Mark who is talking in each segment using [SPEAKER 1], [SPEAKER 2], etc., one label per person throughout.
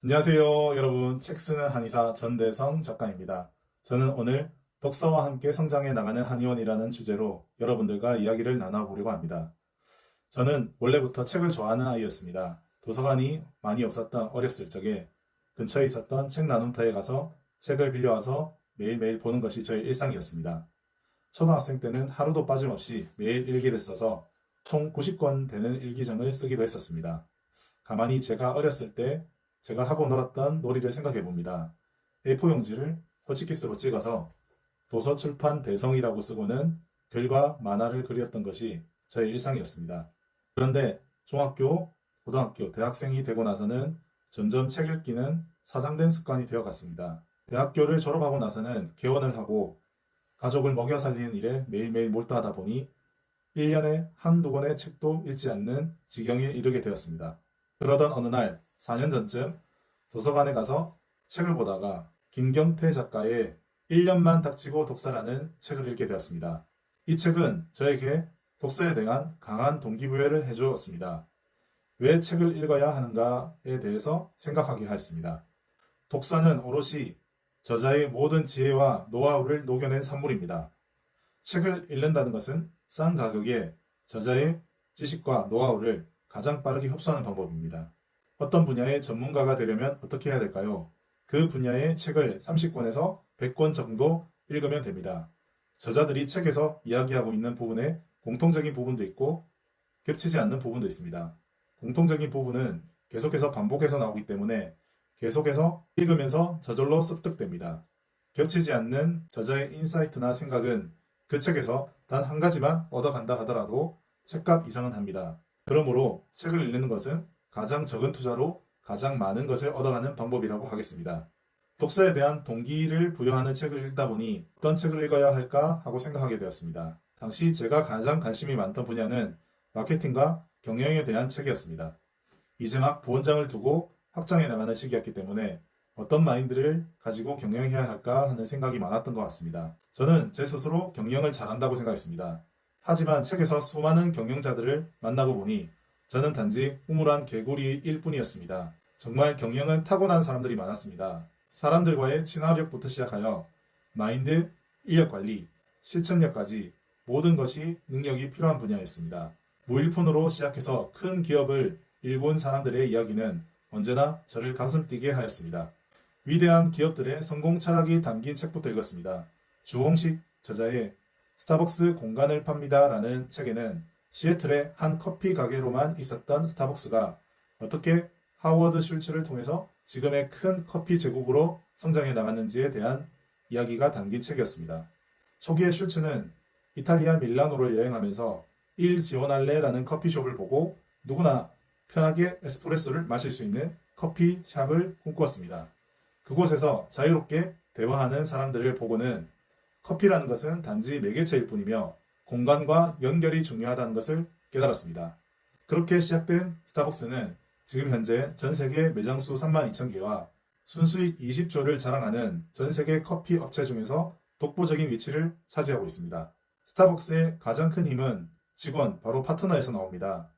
[SPEAKER 1] 안녕하세요, 여러분. 책 쓰는 한의사 전대성 작가입니다. 저는 오늘 독서와 함께 성장해 나가는 한의원이라는 주제로 여러분들과 이야기를 나눠보려고 합니다. 저는 원래부터 책을 좋아하는 아이였습니다. 도서관이 많이 없었던 어렸을 적에 근처에 있었던 책 나눔터에 가서 책을 빌려와서 매일매일 보는 것이 저의 일상이었습니다. 초등학생 때는 하루도 빠짐없이 매일 일기를 써서 총 90권 되는 일기장을 쓰기도 했었습니다. 가만히 제가 어렸을 때 제가 하고 놀았던 놀이를 생각해 봅니다. A4 용지를 호치키스로 찍어서 도서 출판 대성이라고 쓰고는 글과 만화를 그렸던 것이 저의 일상이었습니다. 그런데 중학교, 고등학교, 대학생이 되고 나서는 점점 책 읽기는 사장된 습관이 되어 갔습니다. 대학교를 졸업하고 나서는 개원을 하고 가족을 먹여 살리는 일에 매일매일 몰두하다 보니 1년에 한두 권의 책도 읽지 않는 지경에 이르게 되었습니다. 그러던 어느 날 4년 전쯤 도서관에 가서 책을 보다가 김경태 작가의 1년만 닥치고 독서라는 책을 읽게 되었습니다. 이 책은 저에게 독서에 대한 강한 동기부여를 해주었습니다. 왜 책을 읽어야 하는가에 대해서 생각하게 하였습니다. 독서는 오롯이 저자의 모든 지혜와 노하우를 녹여낸 산물입니다. 책을 읽는다는 것은 싼 가격에 저자의 지식과 노하우를 가장 빠르게 흡수하는 방법입니다. 어떤 분야의 전문가가 되려면 어떻게 해야 될까요? 그 분야의 책을 30권에서 100권 정도 읽으면 됩니다. 저자들이 책에서 이야기하고 있는 부분에 공통적인 부분도 있고 겹치지 않는 부분도 있습니다. 공통적인 부분은 계속해서 반복해서 나오기 때문에 계속해서 읽으면서 저절로 습득됩니다. 겹치지 않는 저자의 인사이트나 생각은 그 책에서 단 한 가지만 얻어간다 하더라도 책값 이상은 합니다. 그러므로 책을 읽는 것은 가장 적은 투자로 가장 많은 것을 얻어가는 방법이라고 하겠습니다. 독서에 대한 동기를 부여하는 책을 읽다 보니 어떤 책을 읽어야 할까 하고 생각하게 되었습니다. 당시 제가 가장 관심이 많던 분야는 마케팅과 경영에 대한 책이었습니다. 이제 막 부원장을 두고 확장해 나가는 시기였기 때문에 어떤 마인드를 가지고 경영해야 할까 하는 생각이 많았던 것 같습니다. 저는 제 스스로 경영을 잘한다고 생각했습니다. 하지만 책에서 수많은 경영자들을 만나고 보니 저는 단지 우물한 개구리일 뿐이었습니다. 정말 경영은 타고난 사람들이 많았습니다. 사람들과의 친화력부터 시작하여 마인드, 인력 관리, 실천력까지 모든 것이 능력이 필요한 분야였습니다. 무일푼으로 시작해서 큰 기업을 일군 사람들의 이야기는 언제나 저를 가슴 뛰게 하였습니다. 위대한 기업들의 성공 철학이 담긴 책부터 읽었습니다. 주홍식 저자의 스타벅스 공간을 팝니다 라는 책에는 시애틀의 한 커피 가게로만 있었던 스타벅스가 어떻게 하워드 슐츠를 통해서 지금의 큰 커피 제국으로 성장해 나갔는지에 대한 이야기가 담긴 책이었습니다. 초기에 슐츠는 이탈리아 밀라노를 여행하면서 일 지원할래 라는 커피숍을 보고 누구나 편하게 에스프레소를 마실 수 있는 커피샵을 꿈꾸었습니다. 그곳에서 자유롭게 대화하는 사람들을 보고는 커피라는 것은 단지 매개체일 뿐이며 공간과 연결이 중요하다는 것을 깨달았습니다. 그렇게 시작된 스타벅스는 지금 현재 전 세계 매장수 32,000개와 순수익 20조를 자랑하는 전 세계 커피 업체 중에서 독보적인 위치를 차지하고 있습니다. 스타벅스의 가장 큰 힘은 직원, 바로 파트너에서 나옵니다.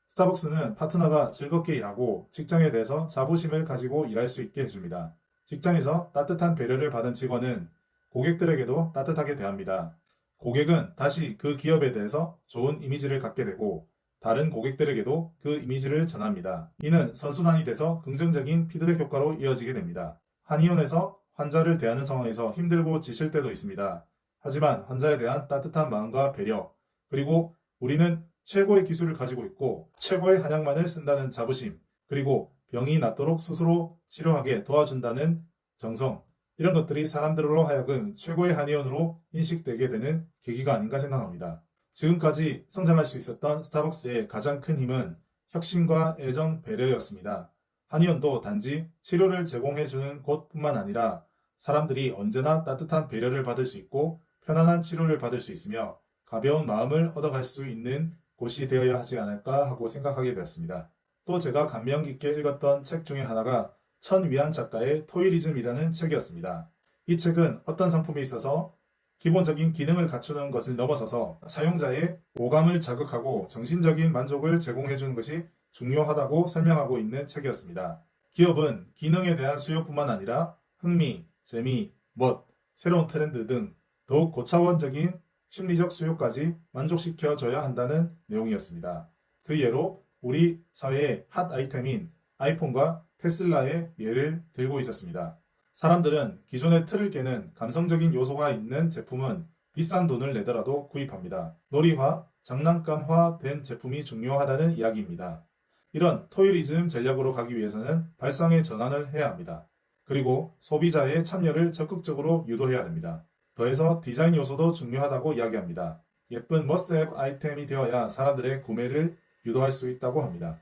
[SPEAKER 1] 스타벅스는 파트너가 즐겁게 일하고 직장에 대해서 자부심을 가지고 일할 수 있게 해줍니다. 직장에서 따뜻한 배려를 받은 직원은 고객들에게도 따뜻하게 대합니다. 고객은 다시 그 기업에 대해서 좋은 이미지를 갖게 되고 다른 고객들에게도 그 이미지를 전합니다. 이는 선순환이 돼서 긍정적인 피드백 효과로 이어지게 됩니다. 한의원에서 환자를 대하는 상황에서 힘들고 지칠 때도 있습니다. 하지만 환자에 대한 따뜻한 마음과 배려, 그리고 우리는 최고의 기술을 가지고 있고 최고의 한약만을 쓴다는 자부심, 그리고 병이 낫도록 스스로 치료하게 도와준다는 정성, 이런 것들이 사람들로 하여금 최고의 한의원으로 인식되게 되는 계기가 아닌가 생각합니다. 지금까지 성장할 수 있었던 스타벅스의 가장 큰 힘은 혁신과 애정, 배려였습니다. 한의원도 단지 치료를 제공해주는 곳뿐만 아니라 사람들이 언제나 따뜻한 배려를 받을 수 있고 편안한 치료를 받을 수 있으며 가벼운 마음을 얻어갈 수 있는 곳이 되어야 하지 않을까 하고 생각하게 되었습니다. 또 제가 감명 깊게 읽었던 책 중에 하나가 천위안 작가의 토이리즘이라는 책이었습니다. 이 책은 어떤 상품에 있어서 기본적인 기능을 갖추는 것을 넘어서서 사용자의 오감을 자극하고 정신적인 만족을 제공해주는 것이 중요하다고 설명하고 있는 책이었습니다. 기업은 기능에 대한 수요뿐만 아니라 흥미, 재미, 멋, 새로운 트렌드 등 더욱 고차원적인 심리적 수요까지 만족시켜줘야 한다는 내용이었습니다. 그 예로 우리 사회의 핫 아이템인 아이폰과 테슬라의 예를 들고 있었습니다. 사람들은 기존의 틀을 깨는 감성적인 요소가 있는 제품은 비싼 돈을 내더라도 구입합니다. 놀이화, 장난감화 된 제품이 중요하다는 이야기입니다. 이런 토요리즘 전략으로 가기 위해서는 발상의 전환을 해야 합니다. 그리고 소비자의 참여를 적극적으로 유도해야 됩니다. 더해서 디자인 요소도 중요하다고 이야기합니다. 예쁜 머스트헵 아이템이 되어야 사람들의 구매를 유도할 수 있다고 합니다.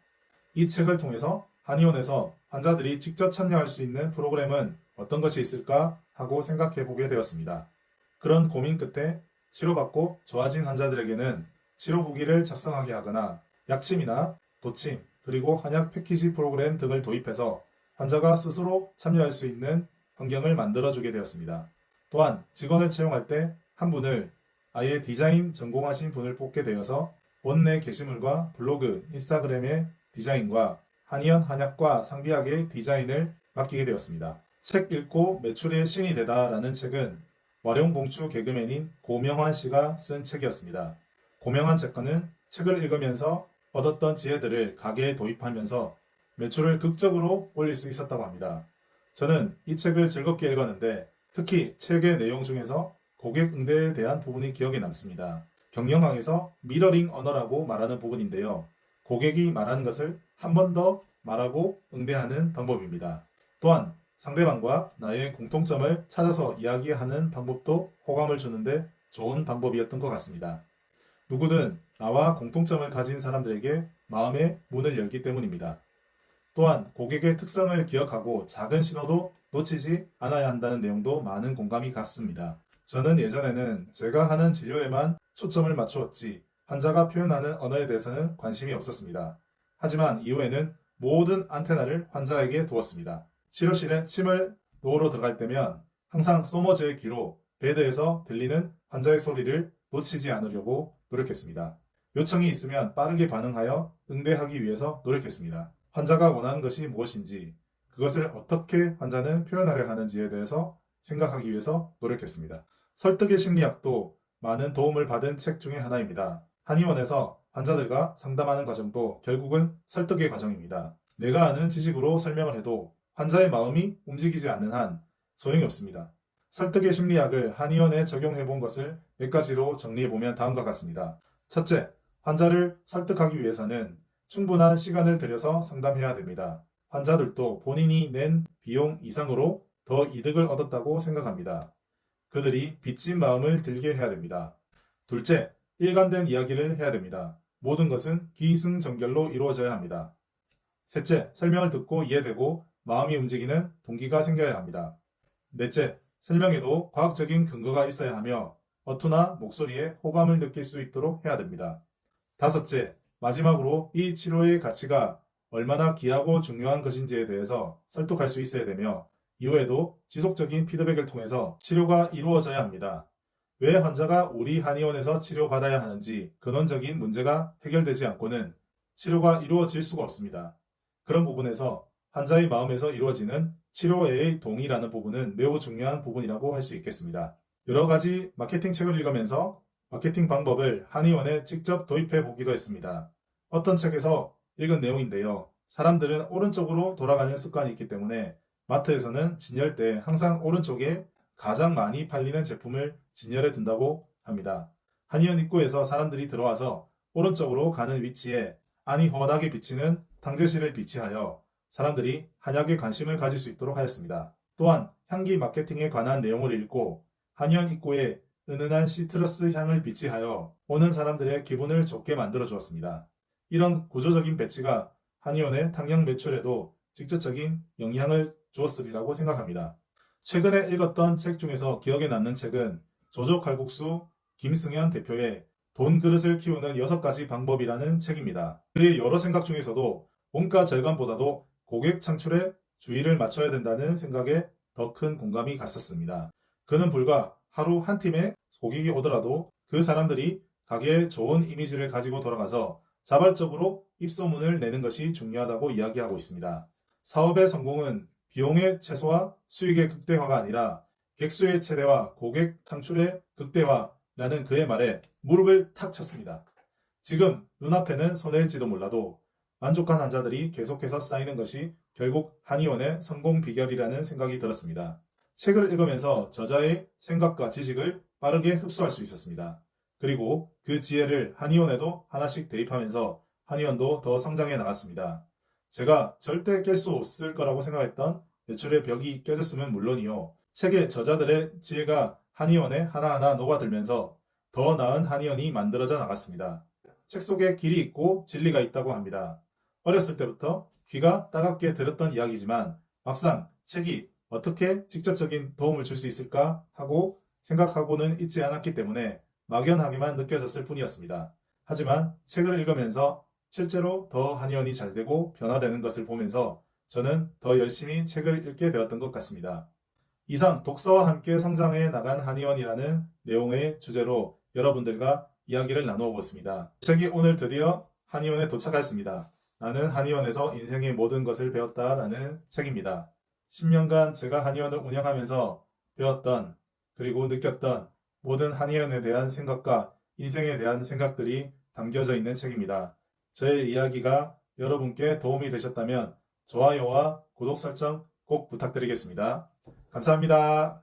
[SPEAKER 1] 이 책을 통해서 한의원에서 환자들이 직접 참여할 수 있는 프로그램은 어떤 것이 있을까 하고 생각해 보게 되었습니다. 그런 고민 끝에 치료받고 좋아진 환자들에게는 치료 후기를 작성하게 하거나 약침이나 도침, 그리고 한약 패키지 프로그램 등을 도입해서 환자가 스스로 참여할 수 있는 환경을 만들어주게 되었습니다. 또한 직원을 채용할 때 한 분을 아예 디자인 전공하신 분을 뽑게 되어서 원내 게시물과 블로그, 인스타그램의 디자인과 한의원 한약과 상비학의 디자인을 맡기게 되었습니다. 책 읽고 매출의 신이 되다라는 책은 월용봉추 개그맨인 고명환 씨가 쓴 책이었습니다. 고명환 작가는 책을 읽으면서 얻었던 지혜들을 가게에 도입하면서 매출을 극적으로 올릴 수 있었다고 합니다. 저는 이 책을 즐겁게 읽었는데 특히 책의 내용 중에서 고객 응대에 대한 부분이 기억에 남습니다. 경영학에서 미러링 언어라고 말하는 부분인데요. 고객이 말하는 것을 한 번 더 말하고 응대하는 방법입니다. 또한 상대방과 나의 공통점을 찾아서 이야기하는 방법도 호감을 주는데 좋은 방법이었던 것 같습니다. 누구든 나와 공통점을 가진 사람들에게 마음의 문을 열기 때문입니다. 또한 고객의 특성을 기억하고 작은 신호도 놓치지 않아야 한다는 내용도 많은 공감이 갔습니다. 저는 예전에는 제가 하는 진료에만 초점을 맞추었지 환자가 표현하는 언어에 대해서는 관심이 없었습니다. 하지만 이후에는 모든 안테나를 환자에게 두었습니다. 치료실에 침을 놓으러 들어갈 때면 항상 소머즈의 귀로 베드에서 들리는 환자의 소리를 놓치지 않으려고 노력했습니다. 요청이 있으면 빠르게 반응하여 응대하기 위해서 노력했습니다. 환자가 원하는 것이 무엇인지, 그것을 어떻게 환자는 표현하려 하는지에 대해서 생각하기 위해서 노력했습니다. 설득의 심리학도 많은 도움을 받은 책 중에 하나입니다. 한의원에서 환자들과 상담하는 과정도 결국은 설득의 과정입니다. 내가 아는 지식으로 설명을 해도 환자의 마음이 움직이지 않는 한 소용이 없습니다. 설득의 심리학을 한의원에 적용해 본 것을 몇 가지로 정리해 보면 다음과 같습니다. 첫째, 환자를 설득하기 위해서는 충분한 시간을 들여서 상담해야 됩니다. 환자들도 본인이 낸 비용 이상으로 더 이득을 얻었다고 생각합니다. 그들이 빚진 마음을 들게 해야 됩니다. 둘째, 일관된 이야기를 해야 됩니다. 모든 것은 기승전결로 이루어져야 합니다. 셋째, 설명을 듣고 이해되고 마음이 움직이는 동기가 생겨야 합니다. 넷째, 설명에도 과학적인 근거가 있어야 하며 어투나 목소리에 호감을 느낄 수 있도록 해야 됩니다. 다섯째, 마지막으로 이 치료의 가치가 얼마나 귀하고 중요한 것인지에 대해서 설득할 수 있어야 되며 이후에도 지속적인 피드백을 통해서 치료가 이루어져야 합니다. 왜 환자가 우리 한의원에서 치료받아야 하는지 근원적인 문제가 해결되지 않고는 치료가 이루어질 수가 없습니다. 그런 부분에서 환자의 마음에서 이루어지는 치료의 동의라는 부분은 매우 중요한 부분이라고 할 수 있겠습니다. 여러 가지 마케팅 책을 읽으면서 마케팅 방법을 한의원에 직접 도입해 보기도 했습니다. 어떤 책에서 읽은 내용인데요. 사람들은 오른쪽으로 돌아가는 습관이 있기 때문에 마트에서는 진열 때 항상 오른쪽에 가장 많이 팔리는 제품을 진열해 둔다고 합니다. 한의원 입구에서 사람들이 들어와서 오른쪽으로 가는 위치에 안이 훤하게 비치는 탕제실을 비치하여 사람들이 한약에 관심을 가질 수 있도록 하였습니다. 또한 향기 마케팅에 관한 내용을 읽고 한의원 입구에 은은한 시트러스 향을 비치하여 오는 사람들의 기분을 좋게 만들어 주었습니다. 이런 구조적인 배치가 한의원의 탕약 매출에도 직접적인 영향을 주었으리라고 생각합니다. 최근에 읽었던 책 중에서 기억에 남는 책은 조조칼국수 김승현 대표의 돈 그릇을 키우는 6가지 방법이라는 책입니다. 그의 여러 생각 중에서도 원가 절감보다도 고객 창출에 주의를 맞춰야 된다는 생각에 더 큰 공감이 갔었습니다. 그는 불과 하루 한 팀의 고객이 오더라도 그 사람들이 가게에 좋은 이미지를 가지고 돌아가서 자발적으로 입소문을 내는 것이 중요하다고 이야기하고 있습니다. 사업의 성공은 비용의 최소화, 수익의 극대화가 아니라 객수의 최대화, 고객 창출의 극대화라는 그의 말에 무릎을 탁 쳤습니다. 지금 눈앞에는 손해일지도 몰라도 만족한 환자들이 계속해서 쌓이는 것이 결국 한의원의 성공 비결이라는 생각이 들었습니다. 책을 읽으면서 저자의 생각과 지식을 빠르게 흡수할 수 있었습니다. 그리고 그 지혜를 한의원에도 하나씩 대입하면서 한의원도 더 성장해 나갔습니다. 제가 절대 깰 수 없을 거라고 생각했던 매출의 벽이 깨졌으면 물론이요. 책의 저자들의 지혜가 한의원에 하나하나 녹아들면서 더 나은 한의원이 만들어져 나갔습니다. 책 속에 길이 있고 진리가 있다고 합니다. 어렸을 때부터 귀가 따갑게 들었던 이야기지만 막상 책이 어떻게 직접적인 도움을 줄 수 있을까 하고 생각하고는 있지 않았기 때문에 막연하게만 느껴졌을 뿐이었습니다. 하지만 책을 읽으면서 실제로 더 한의원이 잘 되고 변화되는 것을 보면서 저는 더 열심히 책을 읽게 되었던 것 같습니다. 이상 독서와 함께 성장해 나간 한의원이라는 내용의 주제로 여러분들과 이야기를 나누어 보았습니다. 책이 오늘 드디어 한의원에 도착했습니다. 나는 한의원에서 인생의 모든 것을 배웠다라는 책입니다. 10년간 제가 한의원을 운영하면서 배웠던 그리고 느꼈던 모든 한의원에 대한 생각과 인생에 대한 생각들이 담겨져 있는 책입니다. 저의 이야기가 여러분께 도움이 되셨다면 좋아요와 구독 설정 꼭 부탁드리겠습니다. 감사합니다.